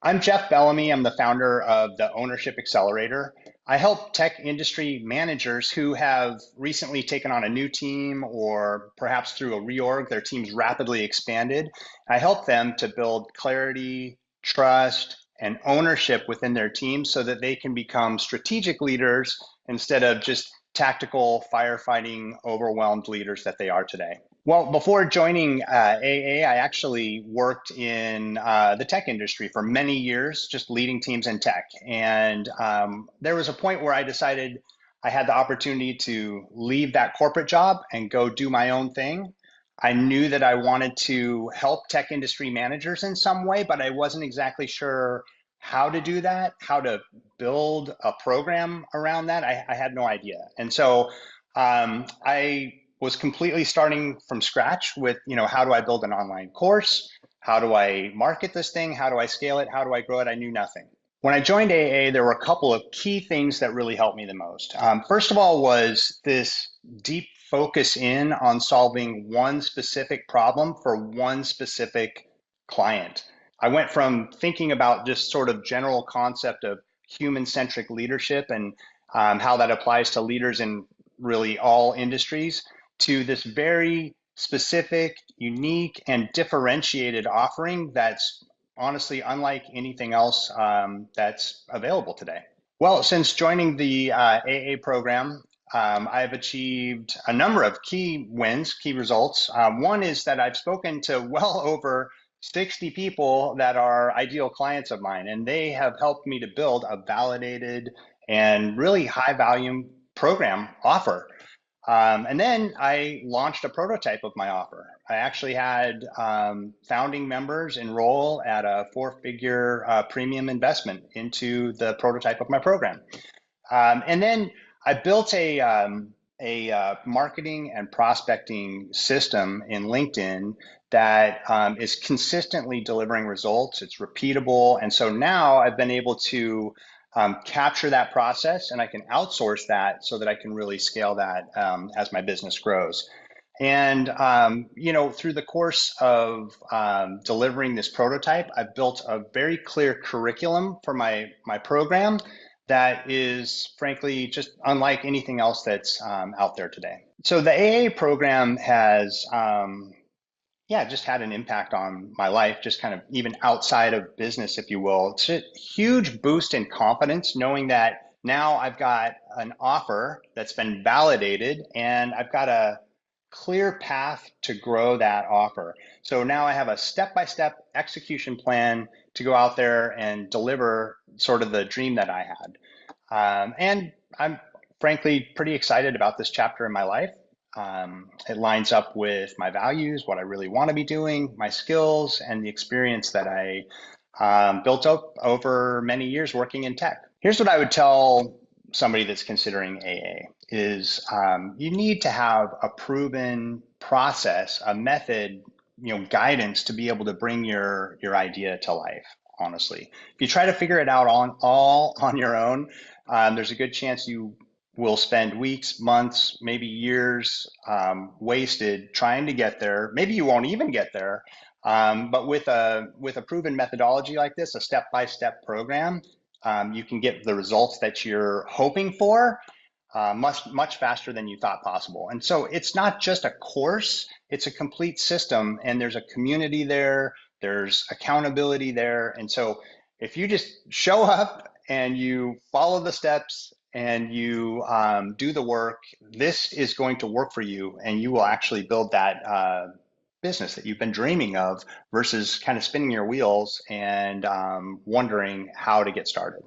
I'm Jeff Bellamy. I'm the founder of the Ownership Accelerator. I help tech industry managers who have recently taken on a new team or perhaps through a reorg, their team's rapidly expanded. I help them to build clarity, trust, and ownership within their team so that they can become strategic leaders instead of just tactical, firefighting, overwhelmed leaders that they are today. Well, before joining AA, I actually worked in the tech industry for many years, just leading teams in tech. And there was a point where I decided I had the opportunity to leave that corporate job and go do my own thing. I knew that I wanted to help tech industry managers in some way, but I wasn't exactly sure how to do that, how to build a program around that. I had no idea. And so I was completely starting from scratch with, how do I build an online course? How do I market this thing? How do I scale it? How do I grow it? I knew nothing. When I joined AA, there were a couple of key things that really helped me the most. First of all was this deep focus in on solving one specific problem for one specific client. I went from thinking about just sort of general concept of human-centric leadership and how that applies to leaders in really all industries to this very specific, unique, and differentiated offering that's honestly unlike anything else that's available today. Well, since joining the AA program, I've achieved a number of key wins, key results. One is that I've spoken to well over 60 people that are ideal clients of mine, and they have helped me to build a validated and really high volume program offer. And then I launched a prototype of my offer. I actually had founding members enroll at a four-figure premium investment into the prototype of my program. And then I built a marketing and prospecting system in LinkedIn that is consistently delivering results. It's repeatable. And so now I've been able to capture that process and I can outsource that so that I can really scale that as my business grows. And through the course of delivering this prototype, I've built a very clear curriculum for my program that is frankly just unlike anything else that's out there today. So the AA program has just had an impact on my life, just kind of even outside of business, if you will. It's a huge boost in confidence knowing that now I've got an offer that's been validated and I've got a clear path to grow that offer. So now I have a step-by-step execution plan to go out there and deliver sort of the dream that I had. And I'm frankly pretty excited about this chapter in my life. It lines up with my values, what I really want to be doing, my skills, and the experience that I built up over many years working in tech. Here's what I would tell somebody that's considering AA is you need to have a proven process, a method, guidance to be able to bring your idea to life, honestly. If you try to figure it out all on your own, there's a good chance you will spend weeks, months, maybe years wasted trying to get there. Maybe you won't even get there. But with a proven methodology like this, a step-by-step program, you can get the results that you're hoping for much faster than you thought possible. And so it's not just a course, it's a complete system, and there's a community there, there's accountability there. And so if you just show up and you follow the steps and you do the work, this is going to work for you and you will actually build that business that you've been dreaming of versus kind of spinning your wheels and wondering how to get started.